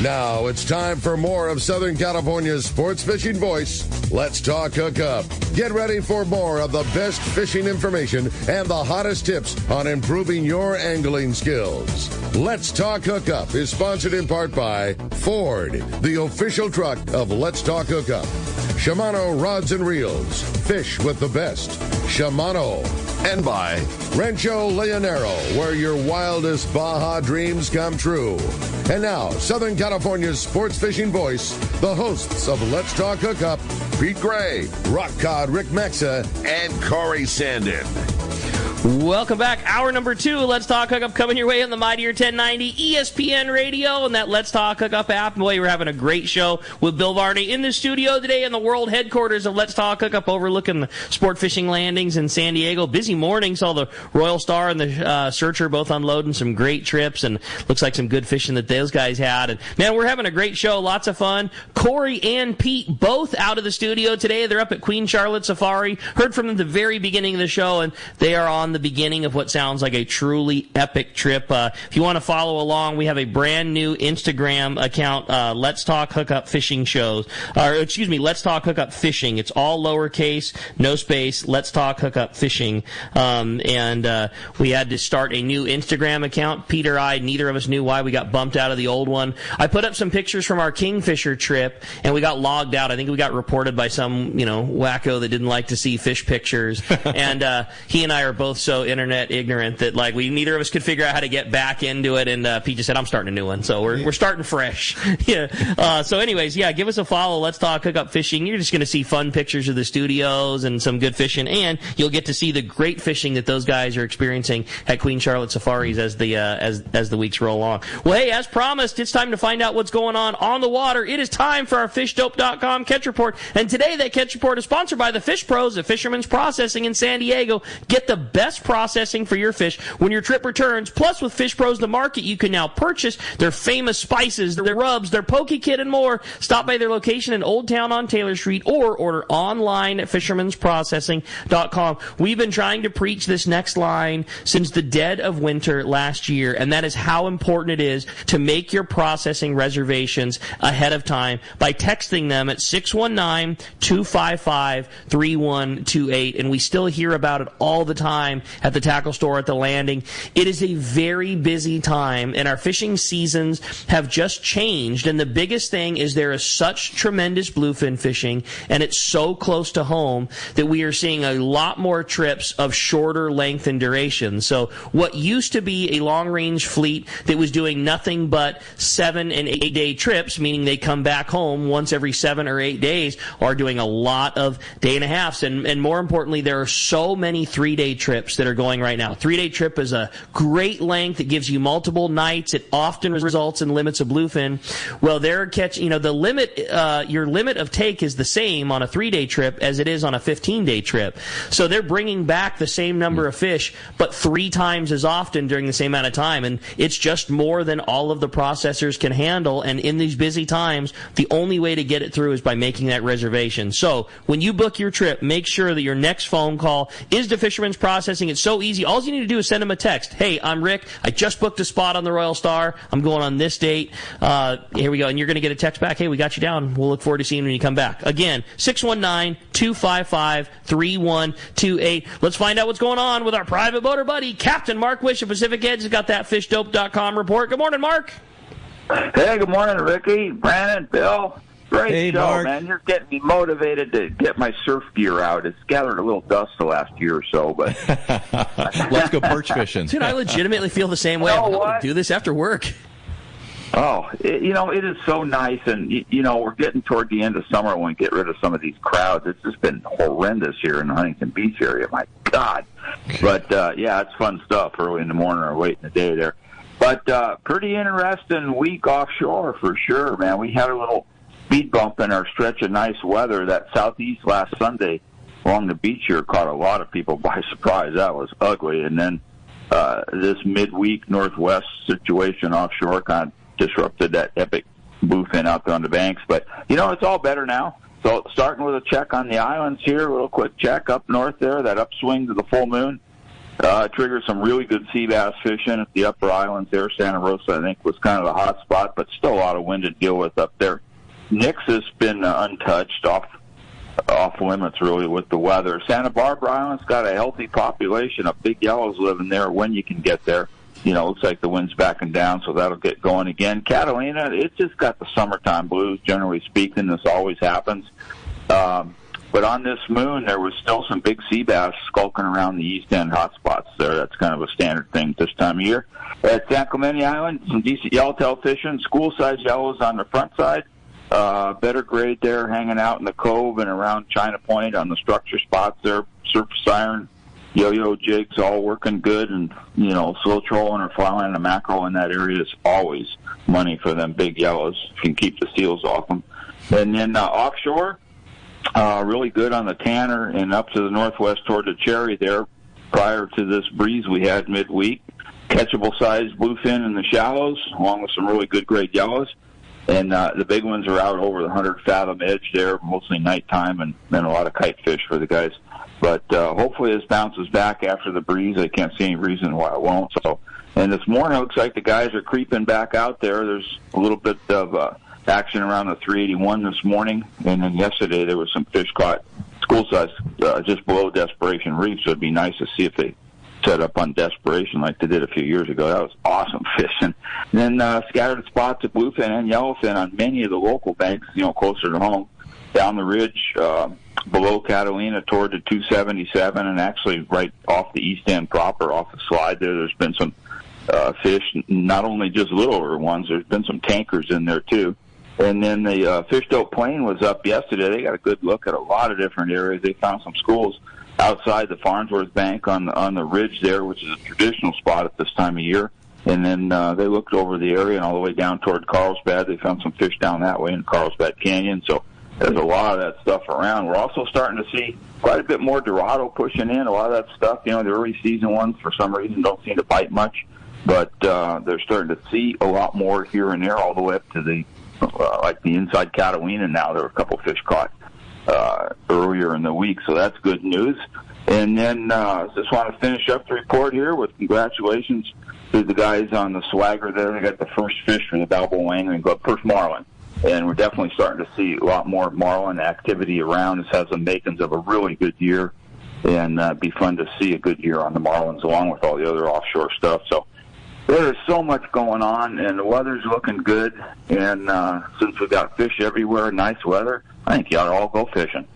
Now it's time for more of Southern California's sports fishing voice. Let's talk Hookup. Get ready for more of the best fishing information and the hottest tips on improving your angling skills. Let's Talk Hookup is sponsored in part by Ford, the official truck of Let's Talk Hookup. Shimano Rods and Reels. Fish with the best. Shimano. And by Rancho Leonero, where your wildest Baja dreams come true. And now, Southern California's sports fishing voice, the hosts of Let's Talk Hookup, Pete Gray, Rock Cod Rick Mexa, and Corey Sandin. Welcome back. Hour number 2, Let's Talk Hookup, coming your way on the Mightier 1090 ESPN Radio and that Let's Talk Hookup app. Boy, we're having a great show with Bill Varney in the studio today in the world headquarters of Let's Talk Hookup, overlooking the sport fishing landings in San Diego. Busy morning. Saw the Royal Star and the Searcher both unloading some great trips, and looks like some good fishing that those guys had. And man, we're having a great show. Lots of fun. Corey and Pete both out of the studio today. They're up at Queen Charlotte Safari. Heard from them at the very beginning of the show, and they are on the beginning of what sounds like a truly epic trip. If you want to follow along, we have a brand new Instagram account, Let's Talk Hookup Fishing Shows. Let's Talk Hookup Fishing. It's all lowercase, no space, Let's Talk Hookup Fishing. And we had to start a new Instagram account. Peter and I, neither of us knew why we got bumped out of the old one. I put up some pictures from our Kingfisher trip, and we got logged out. I think we got reported by some, wacko that didn't like to see fish pictures. And he and I are both so internet ignorant that neither of us could figure out how to get back into it. And Pete just said, "I'm starting a new one," so we're starting fresh. Yeah. So anyways, give us a follow. Let's Talk Hookup Fishing. You're just going to see fun pictures of the studios and some good fishing, and you'll get to see the great fishing that those guys are experiencing at Queen Charlotte Safaris as the weeks roll on. Well, hey, as promised, it's time to find out what's going on the water. It is time for our FishDope.com Catch Report, and today that Catch Report is sponsored by the Fish Pros at Fisherman's Processing in San Diego. Get the best processing for your fish when your trip returns. Plus, with Fish Pros The Market, you can now purchase their famous spices, their rubs, their poke kit, and more. Stop by their location in Old Town on Taylor Street or order online at fishermansprocessing.com. We've been trying to preach this next line since the dead of winter last year, and that is how important it is to make your processing reservations ahead of time by texting them at 619-255-3128. And we still hear about it all the time at the tackle store at the landing. It is a very busy time, and our fishing seasons have just changed, and the biggest thing is there is such tremendous bluefin fishing, and it's so close to home that we are seeing a lot more trips of shorter length and duration. So what used to be a long-range fleet that was doing nothing but 7- and 8-day trips, meaning they come back home once every 7 or 8 days, are doing a lot of day-and-a-halves, and more importantly, there are so many 3-day trips that are going right now. 3-day trip is a great length. It gives you multiple nights. It often results in limits of bluefin. Well, they're catching, the limit, your limit of take is the same on a 3-day trip as it is on a 15-day trip. So they're bringing back the same number of fish, but 3 times as often during the same amount of time. And it's just more than all of the processors can handle. And in these busy times, the only way to get it through is by making that reservation. So when you book your trip, make sure that your next phone call is to Fisherman's Processing. It's so easy. All you need to do is send them a text. Hey, I'm Rick. I just booked a spot on the Royal Star. I'm going on this date. Here we go. And you're going to get a text back. Hey, we got you down. We'll look forward to seeing you when you come back. Again, 619-255-3128. Let's find out what's going on with our private boater buddy, Captain Mark Wish of Pacific Edge. Has got that FishDope.com report. Good morning, Mark. Hey, good morning, Ricky, Brandon, Bill. Great show, Mark. Man. You're getting me motivated to get my surf gear out. It's gathered a little dust the last year or so, but let's go perch fishing. Dude, I legitimately feel the same way. I'm going to do this after work. Oh, it is so nice, and we're getting toward the end of summer when we get rid of some of these crowds. It's just been horrendous here in the Huntington Beach area. My God. But, it's fun stuff early in the morning or late in the day there. But pretty interesting week offshore for sure, man. We had a little speed bump in our stretch of nice weather. That southeast last Sunday along the beach here caught a lot of people by surprise. That was ugly. And then this midweek northwest situation offshore kind of disrupted that epic bluefin out there on the banks. But, it's all better now. So starting with a check on the islands here, a little quick check up north there, that upswing to the full moon. Triggered some really good sea bass fishing at the upper islands there. Santa Rosa, I think, was kind of the hot spot, but still a lot of wind to deal with up there. Nick's has been untouched, off limits really with the weather. Santa Barbara Island's got a healthy population of big yellows living there when you can get there. Looks like the wind's backing down, so that'll get going again. Catalina, it just got the summertime blues, generally speaking. This always happens. But on this moon, there was still some big sea bass skulking around the east end hotspots there. That's kind of a standard thing this time of year. At San Clemente Island, some decent yellowtail fishing, school-sized yellows on the front side. Better grade there, hanging out in the cove and around China Point on the structure spots there. Surface iron, yo-yo jigs, all working good, and slow trolling or flying a mackerel in that area is always money for them big yellows. If you can keep the seals off them. And then offshore, really good on the Tanner and up to the northwest toward the Cherry there. Prior to this breeze we had midweek, catchable sized bluefin in the shallows, along with some really good grade yellows. And the big ones are out over the 100-fathom edge there, mostly nighttime, and then a lot of kite fish for the guys. But hopefully this bounces back after the breeze. I can't see any reason why it won't. So, and this morning it looks like the guys are creeping back out there. There's a little bit of action around the 381 this morning, and then yesterday there was some fish caught school size just below Desperation Reef. So it'd be nice to see if they set up on Desperation like they did a few years ago. That was awesome fishing. And then scattered spots of bluefin and yellowfin on many of the local banks, closer to home, down the ridge below Catalina toward the 277, and actually right off the east end proper, off the slide there. There's been some fish, not only just littler ones, there's been some tankers in there too. And then the Fishdope Plain was up yesterday. They got a good look at a lot of different areas. They found some schools outside the Farnsworth Bank on the ridge there, which is a traditional spot at this time of year. And then they looked over the area and all the way down toward Carlsbad. They found some fish down that way in Carlsbad Canyon. So there's a lot of that stuff around. We're also starting to see quite a bit more Dorado pushing in. A lot of that stuff, the early season ones, for some reason, don't seem to bite much. But they're starting to see a lot more here and there, all the way up to the like the inside Catalina now. There were a couple fish caught earlier in the week, so that's good news. And then just want to finish up the report here with congratulations to the guys on the Swagger there. They got the first fish for the Balboa Angling Club, first marlin. And we're definitely starting to see a lot more marlin activity around. This has the makings of a really good year, and be fun to see a good year on the marlins along with all the other offshore stuff. So there is so much going on, and the weather's looking good. And since we've got fish everywhere, nice weather, I think you ought to all go fishing.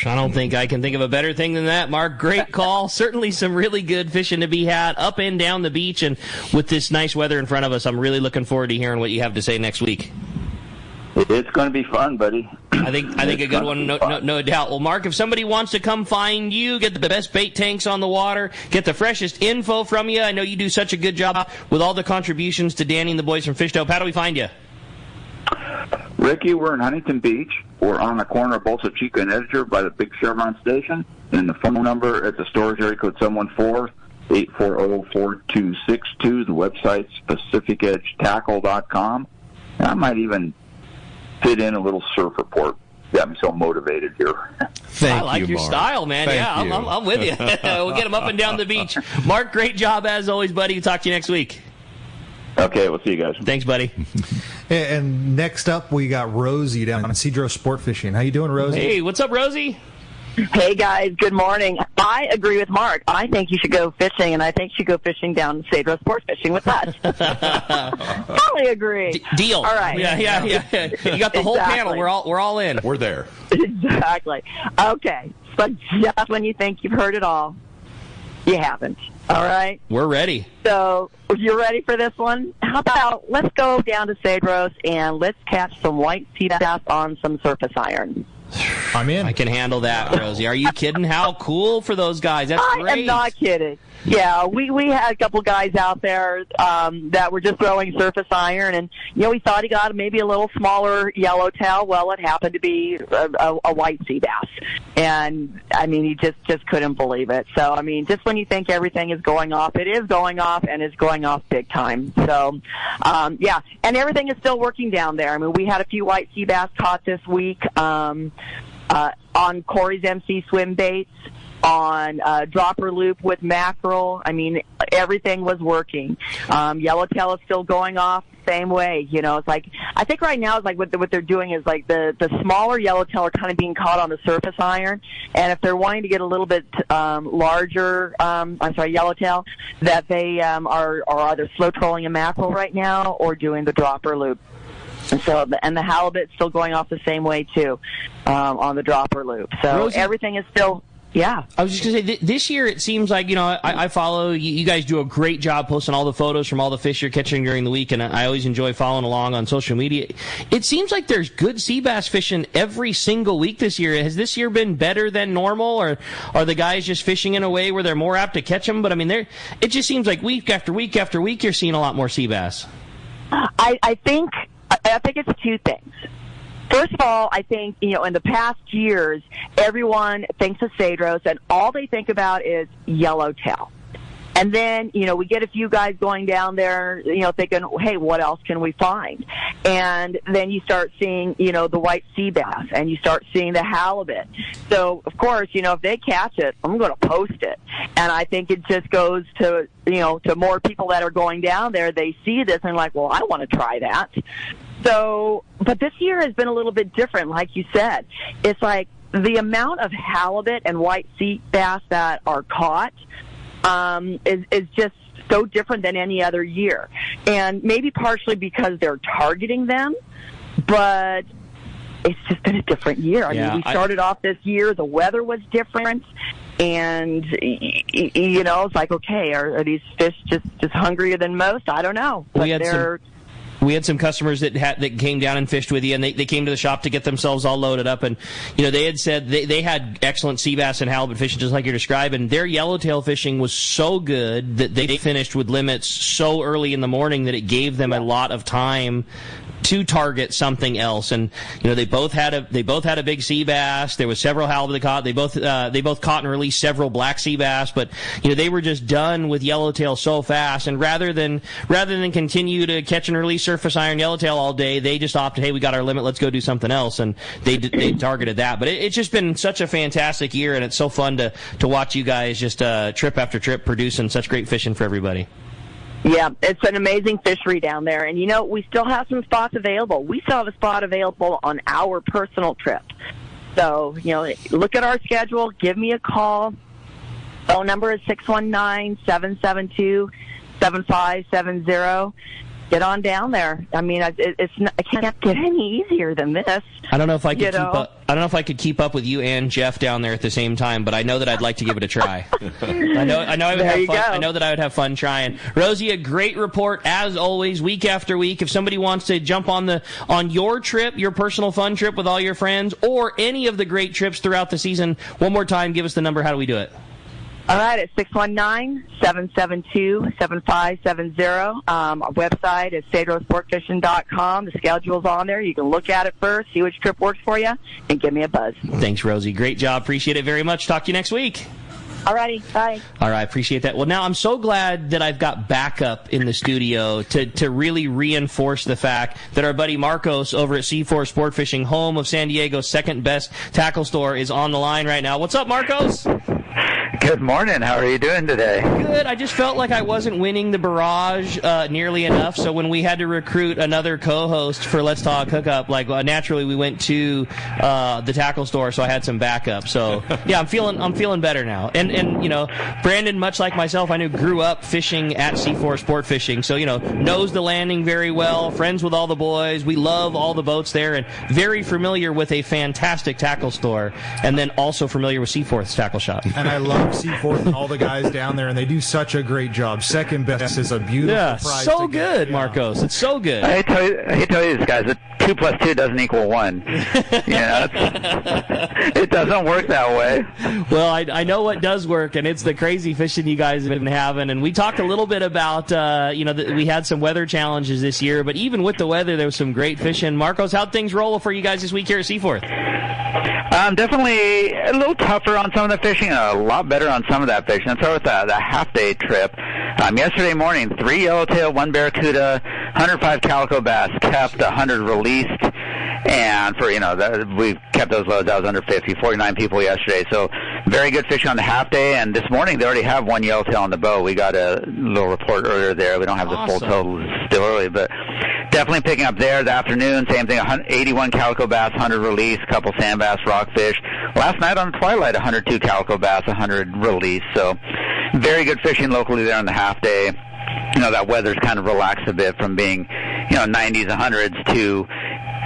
I don't think I can think of a better thing than that, Mark. Great call. Certainly some really good fishing to be had up and down the beach. And with this nice weather in front of us, I'm really looking forward to hearing what you have to say next week. It's going to be fun, buddy. I think a good one, no doubt. Well, Mark, if somebody wants to come find you, get the best bait tanks on the water, get the freshest info from you, I know you do such a good job with all the contributions to Danny and the boys from Fishdope. How do we find you? Ricky, we're in Huntington Beach. We're on the corner of Bolsa Chica and Editor by the big Chevron station. And the phone number at the store is area code 714-840-4262. The website's PacificEdgeTackle.com. And I might even fit in a little surf report. Got me so motivated here. I like your style, man. I'm with you. We'll get them up and down the beach. Mark, great job as always, buddy. Talk to you next week. Okay, we'll see you guys. Thanks, buddy. And next up, we got Rosie down in Cedro Sport Fishing. How you doing, Rosie? Hey, what's up, Rosie? Hey, guys. Good morning. I agree with Mark. I think you should go fishing, and I think you should go fishing down Cedro Sport Fishing with us. Totally agree. Deal. All right. Yeah. You got the whole panel. We're all in. We're there. Exactly. Okay. But just when you think you've heard it all, you haven't. All right? We're ready. So, you're ready for this one? How about let's go down to Cedros and let's catch some white sea bass on some surface iron. I'm in. I can handle that, Rosie. Are you kidding? How cool for those guys. That's great. I am not kidding. Yeah, we had a couple guys out there that were just throwing surface iron, and we thought he got maybe a little smaller yellowtail. Well, it happened to be a white sea bass, and I mean he just couldn't believe it. So I mean, just when you think everything is going off, it is going off, and it's going off big time. So yeah, and everything is still working down there. I mean, we had a few white sea bass caught this week on Corey's MC swim baits. on dropper loop with mackerel. I mean, everything was working. Yellowtail is still going off the same way. You know, it's like, I think right now it's like what they're doing is like the smaller yellowtail are kind of being caught on the surface iron, and if they're wanting to get a little bit larger, yellowtail, that they are either slow trolling a mackerel right now or doing the dropper loop. And so, and the halibut's still going off the same way too, on the dropper loop. So Rosie, everything is still. Yeah. I was just going to say, this year it seems like, you know, I follow, you guys do a great job posting all the photos from all the fish you're catching during the week, and I always enjoy following along on social media. It seems like there's good sea bass fishing every single week this year. Has this year been better than normal, or are the guys just fishing in a way where they're more apt to catch them? But, I mean, it just seems like week after week after week you're seeing a lot more sea bass. I think it's two things. First of all, I think, you know, in the past years, everyone thinks of Cedros, and all they think about is yellowtail. And then, you know, we get a few guys going down there, you know, thinking, hey, what else can we find? And then you start seeing, you know, the white sea bass, and you start seeing the halibut. So, of course, you know, if they catch it, I'm going to post it. And I think it just goes to, you know, to more people that are going down there. They see this and like, well, I want to try that. So, but this year has been a little bit different, like you said. It's like the amount of halibut and white sea bass that are caught is just so different than any other year. And maybe partially because they're targeting them, but it's just been a different year. I mean, we started off this year, the weather was different, and, you know, it's like, okay, are these fish just hungrier than most? I don't know. But we had some customers that came down and fished with you, and they came to the shop to get themselves all loaded up. And, you know, they had said they had excellent sea bass and halibut fishing, just like you're describing. Their yellowtail fishing was so good that they finished with limits so early in the morning that it gave them a lot of time to target something else. And, you know, they both had a big sea bass. There was several halibut caught. They both caught and released several black sea bass. But, you know, they were just done with yellowtail so fast. And rather than continue to catch and release surface iron yellowtail all day, they just opted, hey, we got our limit, let's go do something else. And they targeted that. But it's just been such a fantastic year, and it's so fun to watch you guys just trip after trip producing such great fishing for everybody. Yeah, it's an amazing fishery down there. And, you know, we still have some spots available. We still have a spot available on our personal trip. So, you know, look at our schedule. Give me a call. Phone number is 619-772-7570. Get on down there. I mean, it can't get any easier than this. I don't know if I could keep up with you and Jeff down there at the same time, but I know that I'd like to give it a try. I know I would have fun. I know that I would have fun trying. Rosie, a great report as always, week after week. If somebody wants to jump on your trip, your personal fun trip with all your friends, or any of the great trips throughout the season, one more time, give us the number. How do we do it? All right, it's 619-772-7570. Our website is cedrosportfishing.com. The schedule's on there. You can look at it first, see which trip works for you, and give me a buzz. Thanks, Rosie. Great job. Appreciate it very much. Talk to you next week. All righty, bye. All right, appreciate that. Well, now I'm so glad that I've got backup in the studio to really reinforce the fact that our buddy Marcos over at C4 Sport Fishing, home of San Diego's second best tackle store, is on the line right now. What's up, Marcos? Good morning. How are you doing today? Good. I just felt like I wasn't winning the barrage nearly enough, so when we had to recruit another co-host for Let's Talk Hookup, naturally we went to the tackle store, so I had some backup. So yeah, I'm feeling better now. And you know, Brandon, much like myself, I knew grew up fishing at C4 Sport Fishing, so you know, knows the landing very well. Friends with all the boys. We love all the boats there, and very familiar with a fantastic tackle store, and then also familiar with C4's tackle shop. And I love C4 and all the guys down there, and they do such a great job. Second best is a beautiful prize. So good, Marcos. It's so good. I tell you this, guys, that 2 + 2 doesn't equal 1. It doesn't work that way. Well, I know what does work, and it's the crazy fishing you guys have been having. And we talked a little bit about, we had some weather challenges this year, but even with the weather, there was some great fishing. Marcos, how'd things roll for you guys this week here at Seaforth? Definitely a little tougher on some of the fishing, a lot better on some of that fishing. Let's start with the half-day trip. Yesterday morning, 3 yellowtail, 1 barracuda, 105 calico bass, kept 100 released. And for, we kept those loads. I was under 50, 49 people yesterday. So Very good fishing on the half day, and this morning they already have one yellowtail on the boat. We got a little report earlier there. We don't have the full total, still early, but definitely picking up there. The afternoon, same thing, 81 calico bass, 100 release, couple sand bass, rockfish. Last night on the twilight, 102 calico bass, 100 release. So very good fishing locally there on the half day. That weather's kind of relaxed a bit from being, 90s, 100s to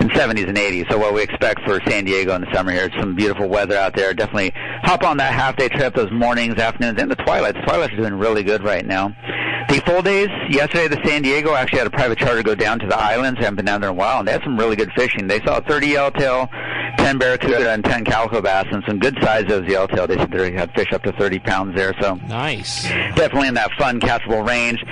70s and 80s. So what we expect for San Diego in the summer here is some beautiful weather out there. Definitely hop on that half-day trip, those mornings, afternoons, and the twilights. The twilights are doing really good right now. The full days, yesterday the San Diego actually had a private charter go down to the islands. I haven't been down there in a while, and they had some really good fishing. They saw 30 yellowtail, 10 barracuda, and 10 calico bass, and some good sizes yellowtail. They said they had fish up to 30 pounds there. So nice. Definitely in that fun catchable range.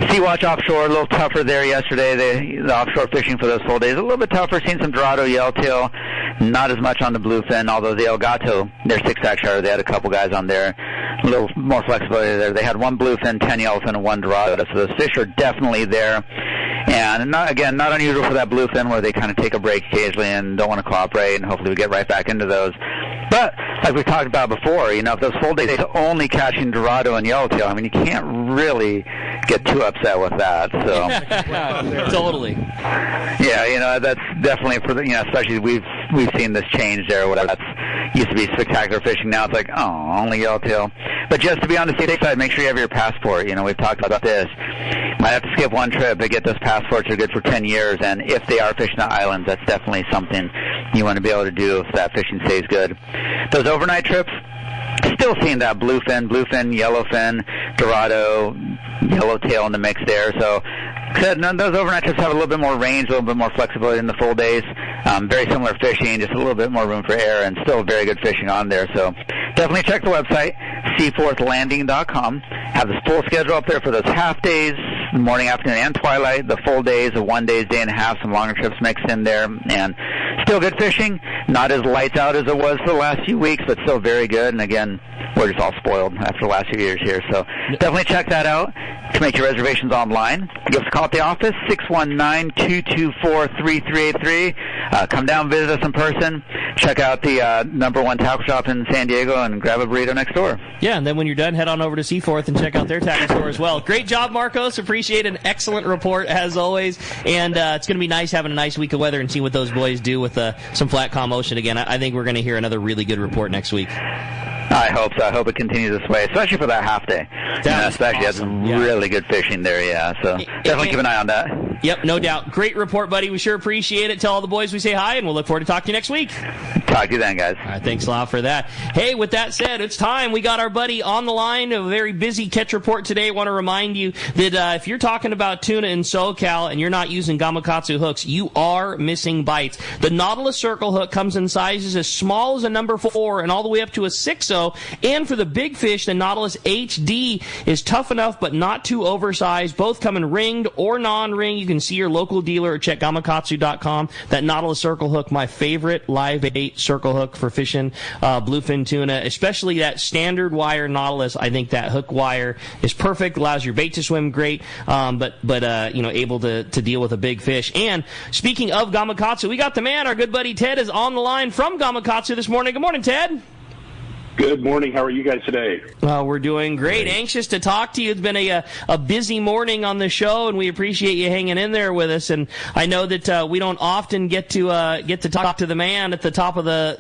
Sea-Watch offshore, a little tougher there yesterday. The offshore fishing for those full days, a little bit tougher. Seen some Dorado, yellowtail, not as much on the bluefin, although the Elgato, their 6-pack charter, they had a couple guys on there. A little more flexibility there. They had one bluefin, 10 yellowfin, and one Dorado. So those fish are definitely there. And not unusual for that bluefin where they kind of take a break occasionally and don't want to cooperate, and hopefully we get right back into those. But like we talked about before, if those full days only catching Dorado and yellowtail, you can't really get too upset with that. So totally. Yeah, that's definitely for the, especially we've seen this change there. Whatever that's used to be spectacular fishing, now it's like, oh, only yellowtail. But just to be on the safe side, make sure you have your passport. We've talked about this. Might have to skip one trip, but get those passports are good for 10 years. And if they are fishing the islands, that's definitely something you want to be able to do if that fishing stays good. Those overnight trips, still seeing that bluefin, yellowfin, Dorado, yellowtail in the mix there. So those overnight trips have a little bit more range, a little bit more flexibility in the full days. Very similar fishing, just a little bit more room for error, and still very good fishing on there. So definitely check the website, seaforthlanding.com. Have the full schedule up there for those half days, morning, afternoon, and twilight. The full days, the 1 day, day and a half, some longer trips mixed in there, and still good fishing. Not as lights out as it was for the last few weeks, but still very good. And again, we're just all spoiled after the last few years here. So definitely check that out. To make your reservations online, give us a call at the office, 619-224-3383. Come down, visit us in person. Check out the #1 tackle shop in San Diego and grab a burrito next door. Yeah, and then when you're done, head on over to Seaforth and check out their tackle store as well. Great job, Marcos. Appreciate an excellent report, as always. And it's going to be nice having a nice week of weather and see what those boys do with some flat calm ocean again. I think we're going to hear another really good report next week. I hope so. I hope it continues this way, especially for that half day. Especially awesome. That's really good fishing there, so definitely keep an eye on that. Yep, no doubt. Great report, buddy. We sure appreciate it. Tell all the boys we say hi, and we'll look forward to talking to you next week. Talk to you then, guys. All right, thanks a lot for that. Hey, with that said, it's time. We got our buddy on the line, a very busy catch report today. I want to remind you that if you're talking about tuna in SoCal and you're not using Gamakatsu hooks, you are missing bites. The Nautilus Circle hook comes in sizes as small as a number 4 and all the way up to a 6.0. And for the big fish, the Nautilus HD is tough enough but not too oversized. Both come in ringed or non-ringed. You can see your local dealer or check Gamakatsu.com. That Nautilus Circle hook, my favorite live bait circle hook for fishing bluefin tuna, especially that standard wire Nautilus. I think that hook wire is perfect, allows your bait to swim great, but able to deal with a big fish. And speaking of Gamakatsu, we got the man, our good buddy Ted, is on the line from Gamakatsu this morning. Good morning, Ted. Good morning. How are you guys today? We're doing great. Anxious to talk to you. It's been a busy morning on the show, and we appreciate you hanging in there with us. And I know that we don't often get to talk to the man at the top of the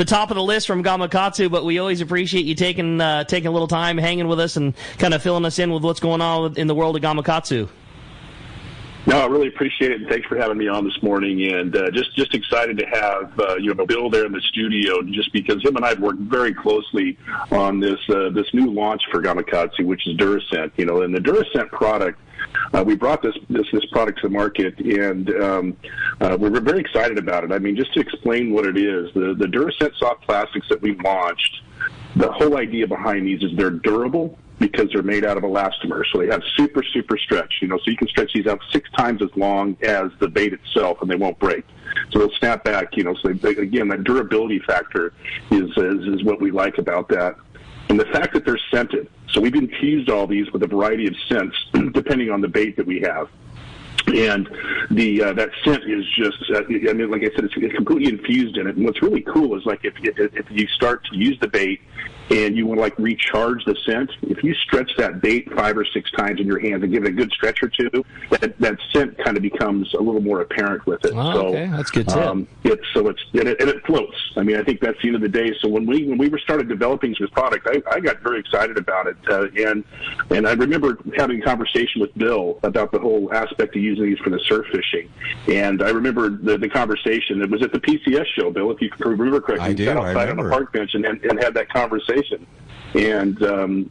top of the list from Gamakatsu, but we always appreciate you taking a little time, hanging with us, and kind of filling us in with what's going on in the world of Gamakatsu. No, I really appreciate it, and thanks for having me on this morning. And just excited to have Bill there in the studio, just because him and I have worked very closely on this new launch for Gamakatsu, which is Durascent. And the Durascent product, we brought this product to the market, and we're very excited about it. I mean, just to explain what it is, the Durascent soft plastics that we launched, the whole idea behind these is they're durable, because they're made out of elastomer. So they have super, super stretch, so you can stretch these out 6 times as long as the bait itself, and they won't break. So they'll snap back, so again, that durability factor is what we like about that. And the fact that they're scented. So we've infused all these with a variety of scents, depending on the bait that we have. And that scent is just, I mean, like I said, it's completely infused in it. And what's really cool is, like, if you start to use the bait and you want to, like, recharge the scent, if you stretch that bait 5 or 6 times in your hands and give it a good stretch or two, that scent kind of becomes a little more apparent with it. Oh, so, okay, that's a good tip. It floats. I mean, I think that's the end of the day. So when we started developing this product, I got very excited about it, and I remember having a conversation with Bill about the whole aspect of using these for the surf fishing. And I remember the conversation. It was at the PCS show, Bill, if you remember correctly. I do. We sat outside on a park bench and had that conversation. And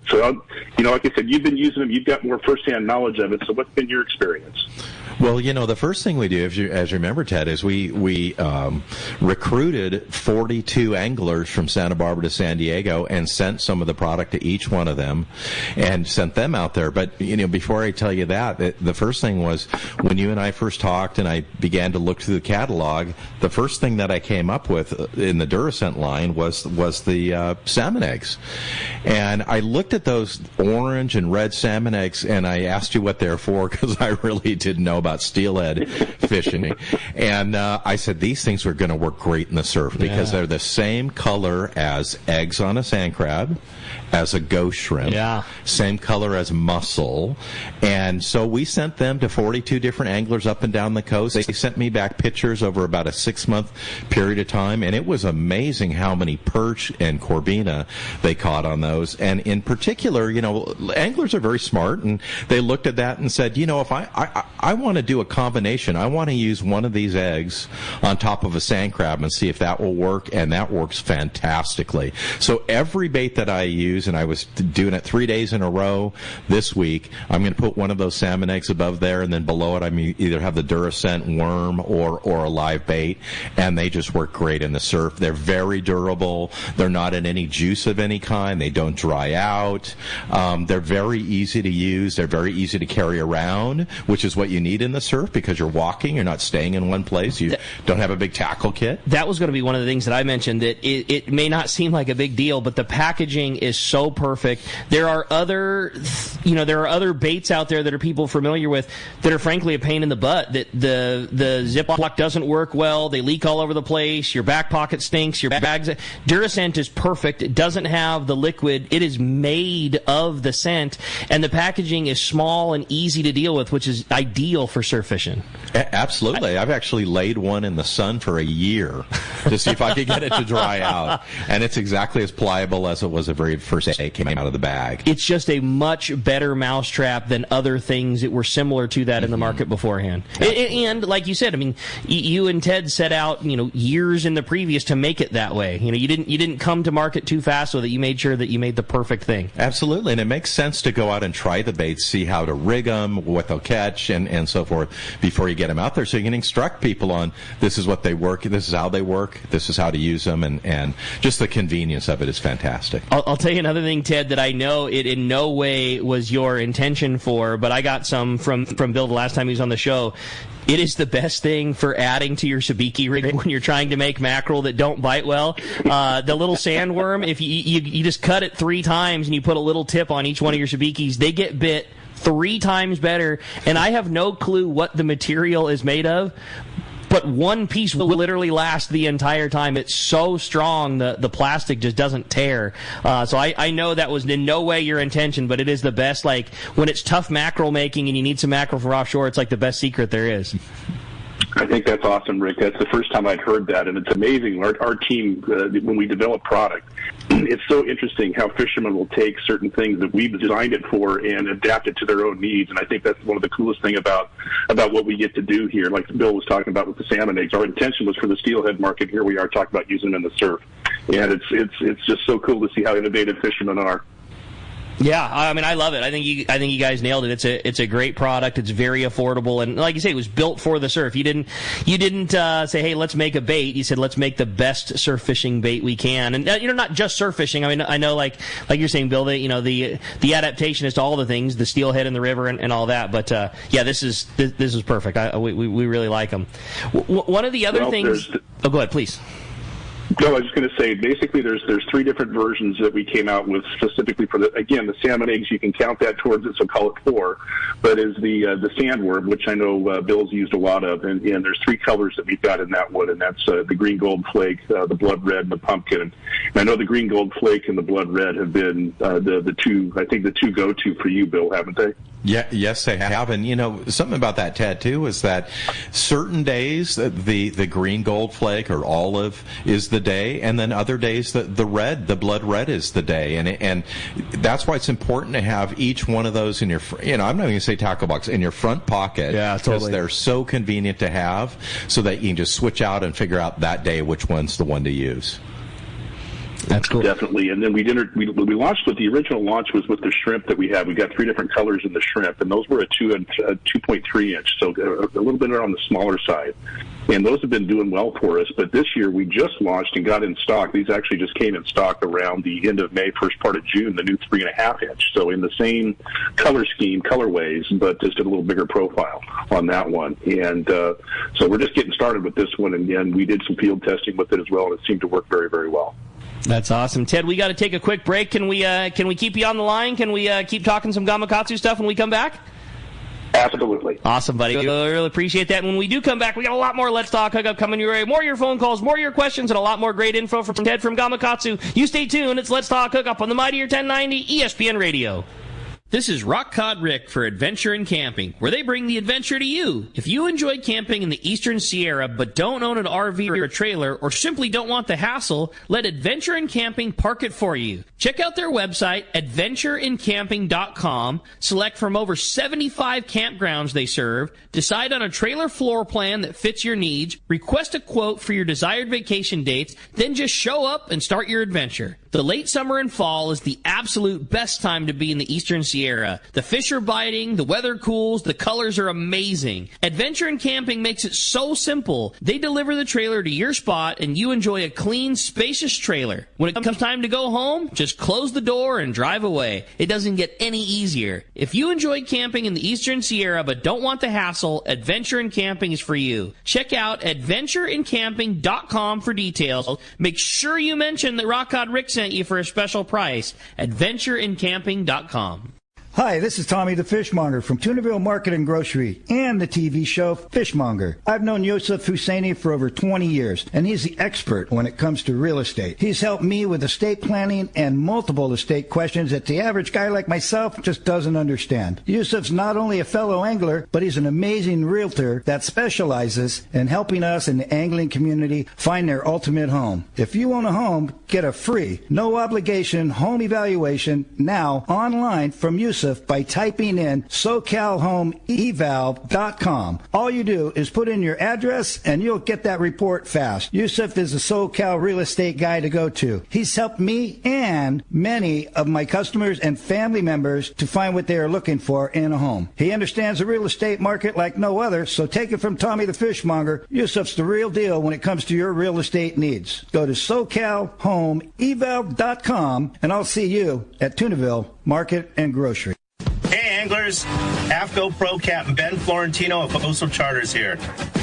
so, like I said, you've been using them. You've got more firsthand knowledge of it. So what's been your experience? Well, the first thing we do, as you remember, Ted, is we recruited 42 anglers from Santa Barbara to San Diego and sent some of the product to each one of them and sent them out there. But, before I tell you that, the first thing was when you and I first talked and I began to look through the catalog, the first thing that I came up with in the Duracent line was the salmon eggs. And I looked at those orange and red salmon eggs, and I asked you what they're for because I really didn't know about steelhead fishing. And I said these things were going to work great in the surf because they're the same color as eggs on a sand crab, as a ghost shrimp, same color as mussel. And so we sent them to 42 different anglers up and down the coast. They sent me back pictures over about a 6-month period of time, and it was amazing how many perch and corbina they caught on those. And in particular, anglers are very smart, and they looked at that and said, if I want to do a combination, I want to use one of these eggs on top of a sand crab and see if that will work, and that works fantastically. So every bait that I use, and I was doing it 3 days in a row this week, I'm going to put one of those salmon eggs above there, and then below it I'm either have the Duracent worm or a live bait, and they just work great in the surf. They're very durable. They're not in any juice of any kind. They don't dry out. They're very easy to use. They're very easy to carry around, which is what you need in the surf because you're walking. You're not staying in one place. You don't have a big tackle kit. That was going to be one of the things that I mentioned, that it may not seem like a big deal, but the packaging is so perfect. There are other baits out there that are people familiar with that are frankly a pain in the butt. That the Ziploc doesn't work well. They leak all over the place. Your back pocket stinks. Your bags. Duracent is perfect. It doesn't have the liquid. It is made of the scent, and the packaging is small and easy to deal with, which is ideal for surf fishing. Absolutely. I've actually laid one in the sun for a year to see if I could get it to dry out, and it's exactly as pliable as it was the very first day it came out of the bag. It's just a much better mousetrap than other things that were similar to that in the market beforehand. And like you said, I mean, you and Ted set out, years in the previous to make it that way. You didn't come to market too fast, so that you made sure that you made the perfect thing. Absolutely, and it makes sense to go out and try the baits, see how to rig them, what they'll catch, and so forth before you get them out there, so you can instruct people on this is what they work, this is how they work, this is how to use them, and just the convenience of it is fantastic. I'll tell you another thing, Ted, that I know it in no way was your intention for, but I got some from Bill the last time he was on the show. It is the best thing for adding to your sabiki rig when you're trying to make mackerel that don't bite well. The little sandworm, if you just cut it 3 times and you put a little tip on each one of your sabikis, they get bit 3 times better. And I have no clue what the material is made of, but one piece will literally last the entire time. It's so strong, the plastic just doesn't tear. So I know that was in no way your intention, but it is the best. Like, when it's tough mackerel making and you need some mackerel for offshore, it's like the best secret there is. I think that's awesome, Rick. That's the first time I'd heard that, and it's amazing. Our team, when we develop product, it's so interesting how fishermen will take certain things that we've designed it for and adapt it to their own needs. And I think that's one of the coolest thing about what we get to do here. Like Bill was talking about with the salmon eggs, our intention was for the steelhead market. Here we are talking about using them in the surf, and it's just so cool to see how innovative fishermen are. Yeah, I mean, I love it. I think you guys nailed it. It's a great product. It's very affordable, and like you say, it was built for the surf. You didn't say, hey, let's make a bait. You said, let's make the best surf fishing bait we can, and not just surf fishing. I mean, I know like you're saying, Bill, that the adaptation is to all the things, the steelhead in the river and all that. But yeah, this is perfect. We really like them. One of the other things. Oh, go ahead, please. No, I was just going to say, basically, there's 3 different versions that we came out with specifically for the salmon eggs. You can count that towards it, so call it 4. But is the sandworm, which I know Bill's used a lot of, and there's 3 colors that we've got in that one, and that's the green gold flake, the blood red, and the pumpkin. And I know the green gold flake and the blood red have been the 2, I think the 2 go-to for you, Bill, haven't they? Yeah, yes, they have. And, something about that, Ted, too, is that certain days the green gold flake or olive is the day, and then other days the blood red is the day. And that's why it's important to have each one of those in your, I'm not even going to say tackle box, in your front pocket. Yeah, totally. Because they're so convenient to have so that you can just switch out and figure out that day which one's the one to use. That's cool. Definitely. And then we launched with the original launch was with the shrimp that we have. We got 3 different colors in the shrimp, and those were a 2 and 2.3 inch, so a little bit on the smaller side. And those have been doing well for us. But this year we just launched and got in stock. These actually just came in stock around the end of May, first part of June, the new 3.5 inch. So in the same color scheme, colorways, but just a little bigger profile on that one. And so we're just getting started with this one. And again, we did some field testing with it as well, and it seemed to work very, very well. That's awesome. Ted, we got to take a quick break. Can we keep you on the line? Can we keep talking some Gamakatsu stuff when we come back? Absolutely. Awesome, buddy. I really appreciate that. And when we do come back, we got a lot more Let's Talk Hookup coming your way. More of your phone calls, more of your questions, and a lot more great info from Ted from Gamakatsu. You stay tuned. It's Let's Talk Hookup on the Mightier 1090 ESPN Radio. This is Rock Cod Rick for Adventure in Camping, where they bring the adventure to you. If you enjoy camping in the Eastern Sierra but don't own an RV or a trailer or simply don't want the hassle, let Adventure in Camping park it for you. Check out their website, adventureincamping.com, select from over 75 campgrounds they serve, decide on a trailer floor plan that fits your needs, request a quote for your desired vacation dates, then just show up and start your adventure. The late summer and fall is the absolute best time to be in the Eastern Sierra. The fish are biting, the weather cools, the colors are amazing. Adventure in Camping makes it so simple. They deliver the trailer to your spot and you enjoy a clean, spacious trailer. When it comes time to go home, just close the door and drive away. It doesn't get any easier. If you enjoy camping in the Eastern Sierra but don't want the hassle, Adventure in Camping is for you. Check out adventureincamping.com for details. Make sure you mention that Rock Cod Rick sent you for a special price. adventureincamping.com. Hi, this is Tommy the Fishmonger from Tunaville Market and Grocery and the TV show Fishmonger. I've known Yosef Husseini for over 20 years, and he's the expert when it comes to real estate. He's helped me with estate planning and multiple estate questions that the average guy like myself just doesn't understand. Yosef's not only a fellow angler, but he's an amazing realtor that specializes in helping us in the angling community find their ultimate home. If you own a home, get a free, no obligation home evaluation now online from Yosef by typing in SoCalHomeEval.com. All you do is put in your address and you'll get that report fast. Yusuf is a SoCal real estate guy to go to. He's helped me and many of my customers and family members to find what they are looking for in a home. He understands the real estate market like no other, so take it from Tommy the Fishmonger. Yusuf's the real deal when it comes to your real estate needs. Go to SoCalHomeEval.com and I'll see you at Tunaville Market and Grocery. Hey anglers, AFCO Pro Captain Ben Florentino of Coastal Charters here.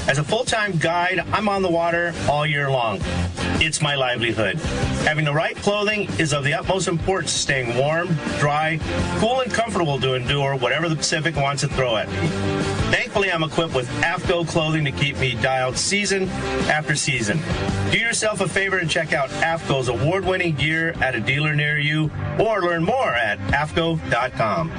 As a full-time guide, I'm on the water all year long. It's my livelihood. Having the right clothing is of the utmost importance to staying warm, dry, cool, and comfortable to endure whatever the Pacific wants to throw at me. Thankfully, I'm equipped with AFCO clothing to keep me dialed season after season. Do yourself a favor and check out AFCO's award-winning gear at a dealer near you, or learn more at AFCO.com.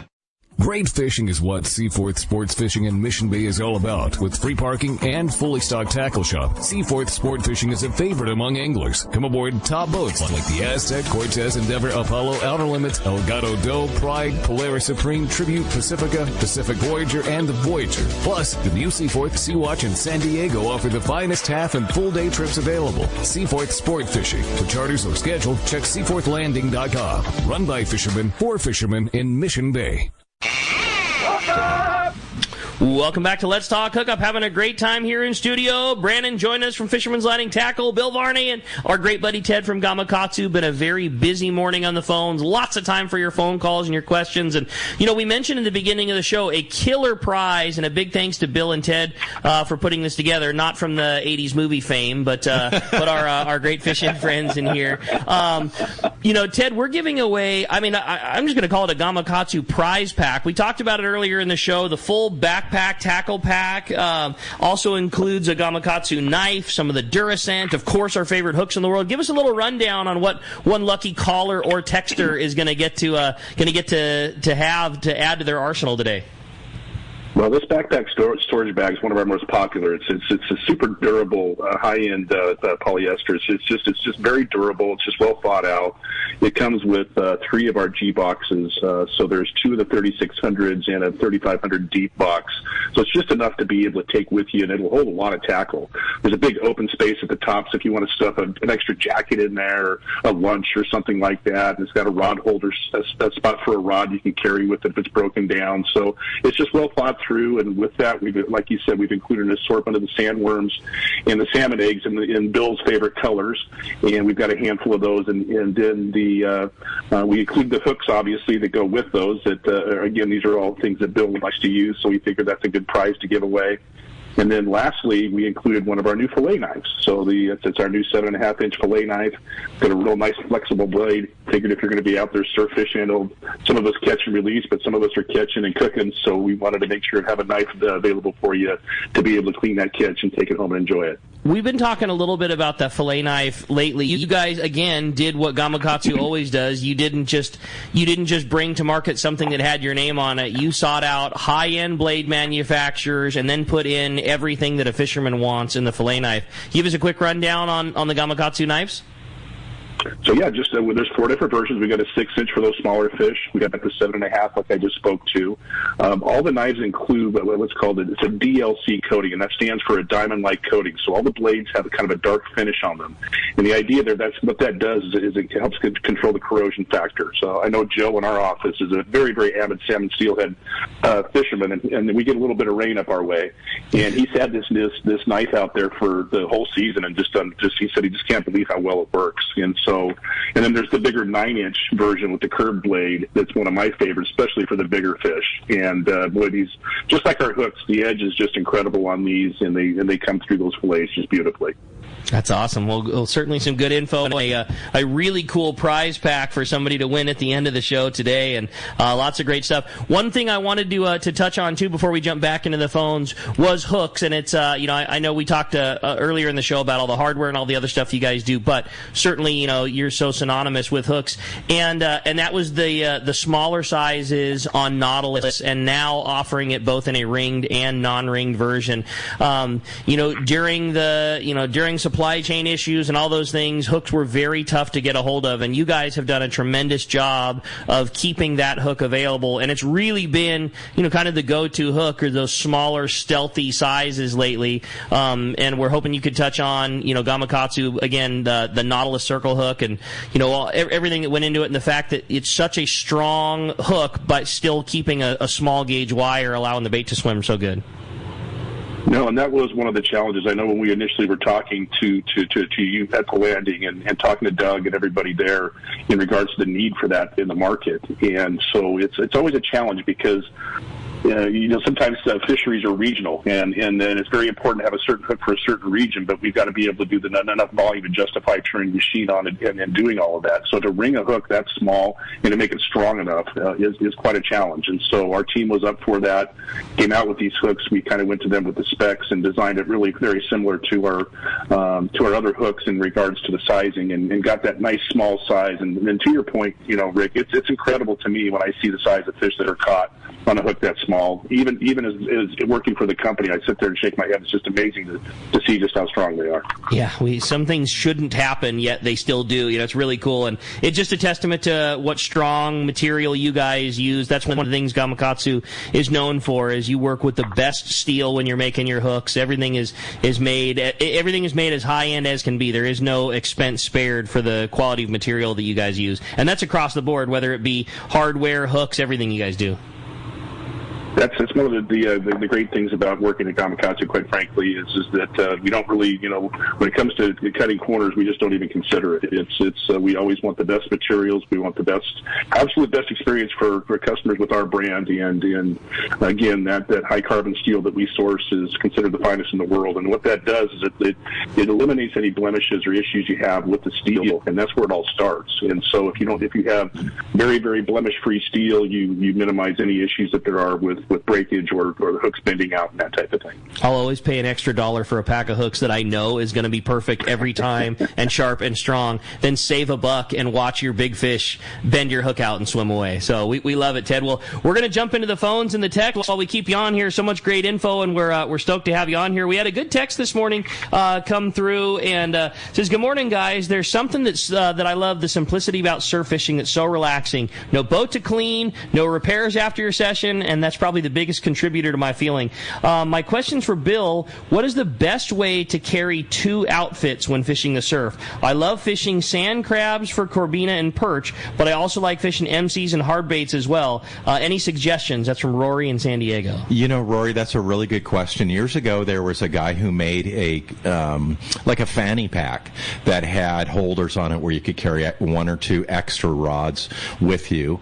Great fishing is what Seaforth Sports Fishing in Mission Bay is all about. With free parking and fully stocked tackle shop, Seaforth Sport Fishing is a favorite among anglers. Come aboard top boats like the Aztec, Cortez, Endeavor, Apollo, Outer Limits, Elgato Doe, Pride, Polaris Supreme, Tribute, Pacifica, Pacific Voyager, and the Voyager. Plus, the new Seaforth, Sea-Watch, and San Diego offer the finest half and full day trips available. Seaforth Sport Fishing. For charters or schedule, check seaforthlanding.com. Run by fishermen for fishermen in Mission Bay. Welcome back to Let's Talk Hookup. Having a great time here in studio. Brandon joined us from Fisherman's Landing Tackle, Bill Varney, and our great buddy Ted from Gamakatsu. Been a very busy morning on the phones. Lots of time for your phone calls and your questions. And, we mentioned in the beginning of the show a killer prize, and a big thanks to Bill and Ted for putting this together. Not from the 80s movie fame, but our great fishing friends in here. Ted, we're giving away, I'm just going to call it a Gamakatsu prize pack. We talked about it earlier in the show, the full backpack tackle pack. Also includes a Gamakatsu knife, some of the Duracent, of course our favorite hooks in the world. Give us a little rundown on what one lucky caller or texter is going to get to have to add to their arsenal today. Well, this backpack storage bag is one of our most popular. It's a super durable, high-end polyester. It's just very durable. It's just well thought out. It comes with 3 of our G boxes. So there's 2 of the 3600s and a 3500 deep box. So it's just enough to be able to take with you, and it'll hold a lot of tackle. There's a big open space at the top, so if you want to stuff an extra jacket in there, or a lunch or something like that, and it's got a rod holder, a spot for a rod you can carry with it if it's broken down. So it's just well thought through, and with that, like you said, we've included an assortment of the sandworms and the salmon eggs in Bill's favorite colors, and we've got a handful of those, and then we include the hooks, obviously, that go with those. That again, these are all things that Bill likes to use, so we figured that's a good prize to give away. And then lastly, we included one of our new fillet knives. So it's our new 7.5-inch fillet knife. Got a real nice flexible blade. Figured if you're going to be out there surf fishing, some of us catch and release, but some of us are catching and cooking. So we wanted to make sure to have a knife available for you to be able to clean that catch and take it home and enjoy it. We've been talking a little bit about the fillet knife lately. You guys, again, did what Gamakatsu always does. You didn't just bring to market something that had your name on it. You sought out high-end blade manufacturers and then put in everything that a fisherman wants in the fillet knife. Give us a quick rundown on the Gamakatsu knives. So yeah, just there's 4 different versions. We got a 6-inch for those smaller fish. We got the 7.5, like I just spoke to. All the knives include what's called it's a DLC coating, and that stands for a diamond-like coating. So all the blades have kind of a dark finish on them. And the idea there, that's what that does is it helps control the corrosion factor. So I know Joe in our office is a very, very avid salmon steelhead fisherman, and we get a little bit of rain up our way. And he's had this knife out there for the whole season, and he said he just can't believe how well it works. And then there's the bigger 9-inch version with the curved blade. That's one of my favorites, especially for the bigger fish. And boy, these, just like our hooks, the edge is just incredible on these, and they come through those fillets just beautifully. That's awesome. Well, certainly some good info. A really cool prize pack for somebody to win at the end of the show today, and lots of great stuff. One thing I wanted to touch on, too, before we jump back into the phones was hooks, and it's, I know we talked earlier in the show about all the hardware and all the other stuff you guys do, but certainly, you're so synonymous with hooks, and that was the smaller sizes on Nautilus, and now offering it both in a ringed and non-ringed version. During supply chain issues and all those things, hooks were very tough to get a hold of, and you guys have done a tremendous job of keeping that hook available, and it's really been, kind of the go-to hook, or those smaller, stealthy sizes lately, and we're hoping you could touch on, Gamakatsu, again, the Nautilus circle hook, and, everything that went into it, and the fact that it's such a strong hook, but still keeping a small gauge wire, allowing the bait to swim so good. No, and that was one of the challenges. I know when we initially were talking to you at the landing and talking to Doug and everybody there in regards to the need for that in the market. And so it's always a challenge because sometimes fisheries are regional, and then it's very important to have a certain hook for a certain region, but we've got to be able to do enough volume to justify turning the machine on and doing all of that. So to ring a hook that small and to make it strong enough is quite a challenge. And so our team was up for that, came out with these hooks. We kind of went to them with the specs and designed it really very similar to our other hooks in regards to the sizing, and got that nice small size. And to your point, Rick, it's incredible to me when I see the size of fish that are caught on a hook that small. Even as working for the company, I sit there and shake my head. It's just amazing to see just how strong they are. Yeah, some things shouldn't happen, yet they still do. It's really cool, and it's just a testament to what strong material you guys use. That's one of the things Gamakatsu is known for, is you work with the best steel when you're making your hooks. Everything is made as high end as can be. There is no expense spared for the quality of material that you guys use, and that's across the board, whether it be hardware, hooks, everything you guys do. That's one of the great things about working at Gamakatsu, quite frankly, is that we don't really, when it comes to cutting corners, we just don't even consider it. It's we always want the best materials. We want the absolute best experience for customers with our brand. And again, that high carbon steel that we source is considered the finest in the world. And what that does is it eliminates any blemishes or issues you have with the steel, and that's where it all starts. And so if you have very, very blemish-free steel, you minimize any issues that there are with breakage or the hooks bending out and that type of thing. I'll always pay an extra $1 for a pack of hooks that I know is going to be perfect every time and sharp and strong, then save $1 and watch your big fish bend your hook out and swim away. So we love it, Ted. Well, we're going to jump into the phones and the text while we keep you on here. So much great info, and we're stoked to have you on here. We had a good text this morning come through, and says, "Good morning, guys. There's something that I love, the simplicity about surf fishing that's so relaxing. No boat to clean, no repairs after your session, and that's probably the biggest contributor to my feeling. My question's for Bill. What is the best way to carry 2 outfits when fishing the surf? I love fishing sand crabs for corbina and perch, but I also like fishing MCs and hard baits as well. Any suggestions?" That's from Rory in San Diego. Rory, that's a really good question. Years ago, there was a guy who made a fanny pack that had holders on it where you could carry 1 or 2 extra rods with you.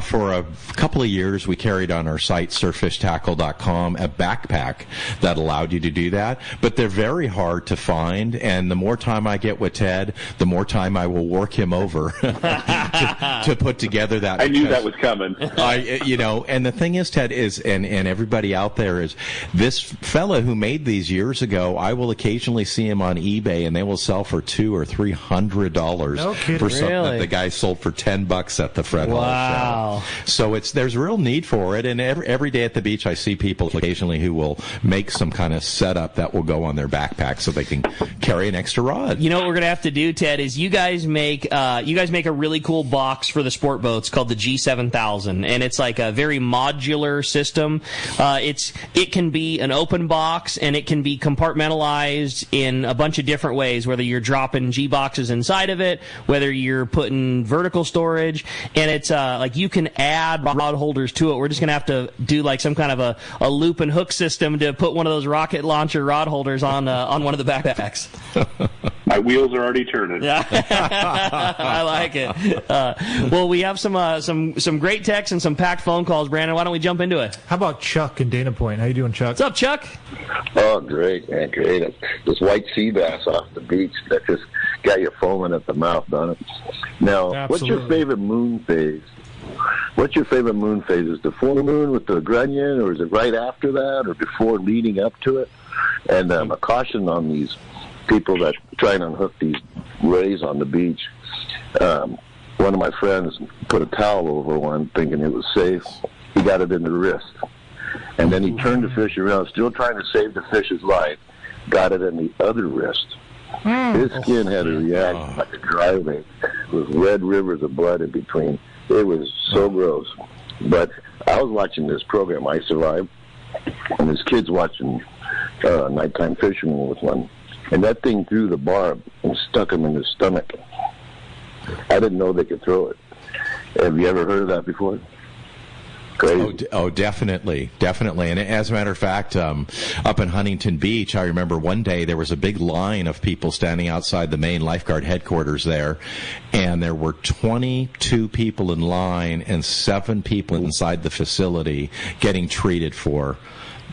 For a couple of years, we carried on our site, surffishtackle.com, a backpack that allowed you to do that. But they're very hard to find, and the more time I get with Ted, the more time I will work him over to put together that. I knew that was coming. And the thing is, Ted, and everybody out there is, this fella who made these years ago, I will occasionally see him on eBay, and they will sell for $200 or $300 for something that the guy sold for $10 at the Fred Hall show. So there's a real need for it, and every day at the beach I see people occasionally who will make some kind of setup that will go on their backpack so they can carry an extra rod. You know what we're gonna have to do, Ted, is you guys make a really cool box for the sport boats called the G7000, and it's like a very modular system. It can be an open box, and it can be compartmentalized in a bunch of different ways, whether you're dropping G boxes inside of it, whether you're putting vertical storage, and it's you can add rod holders to it. We're just gonna have to do like some kind of a loop and hook system to put one of those rocket launcher rod holders on one of the backpacks. My wheels are already turning. Yeah. I like it. Well, we have some great texts and some packed phone calls, Brandon. Why don't we jump into it? How about Chuck in Dana Point? How you doing, Chuck? What's up, Chuck? Oh, great, man, great. This white sea bass off the beach that just got you foaming at the mouth, don't it? Now, Absolutely. What's your favorite moon phase? What's your favorite moon phase? Is the full moon with the grunion, or is it right after that, or before leading up to it? And a caution on these people that try and unhook these rays on the beach. One of my friends put a towel over one thinking it was safe. He got it in the wrist. And then he turned the fish around, still trying to save the fish's life, got it in the other wrist. His skin had to react like a dry weight with red rivers of blood in between. It was so gross. But I was watching this program, I Survived, and this kid's watching Nighttime Fisherman with one. And that thing threw the barb and stuck him in his stomach. I didn't know they could throw it. Have you ever heard of that before? Crazy. Oh, definitely. And as a matter of fact, up in Huntington Beach, I remember one day there was a big line of people standing outside the main lifeguard headquarters there, and there were 22 people in line and 7 people inside the facility getting treated for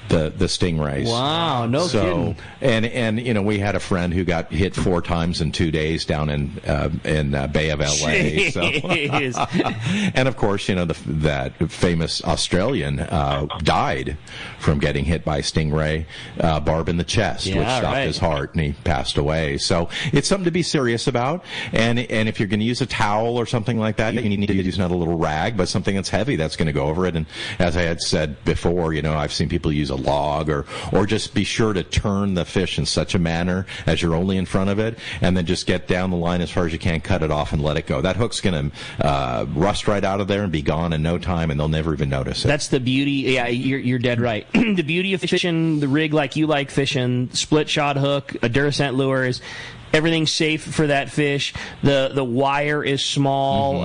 the stingrays. Wow, no kidding. And we had a friend who got hit 4 times in 2 days down in Bay of LA. So. And of course, that famous Australian died from getting hit by a stingray barb in the chest, which stopped his heart, and he passed away. So it's something to be serious about. And if you're going to use a towel or something like that, you need to use not a little rag, but something that's heavy that's going to go over it. And as I had said before, I've seen people use a log or just be sure to turn the fish in such a manner as you're only in front of it, and then just get down the line as far as you can, cut it off, and let it go. That hook's going to rust right out of there and be gone in no time, and they'll never even notice it. That's the beauty. Yeah, you're dead right. The beauty of fishing the rig like you like fishing, split shot hook, a Duracent lure is Everything's safe for that fish. The wire is small.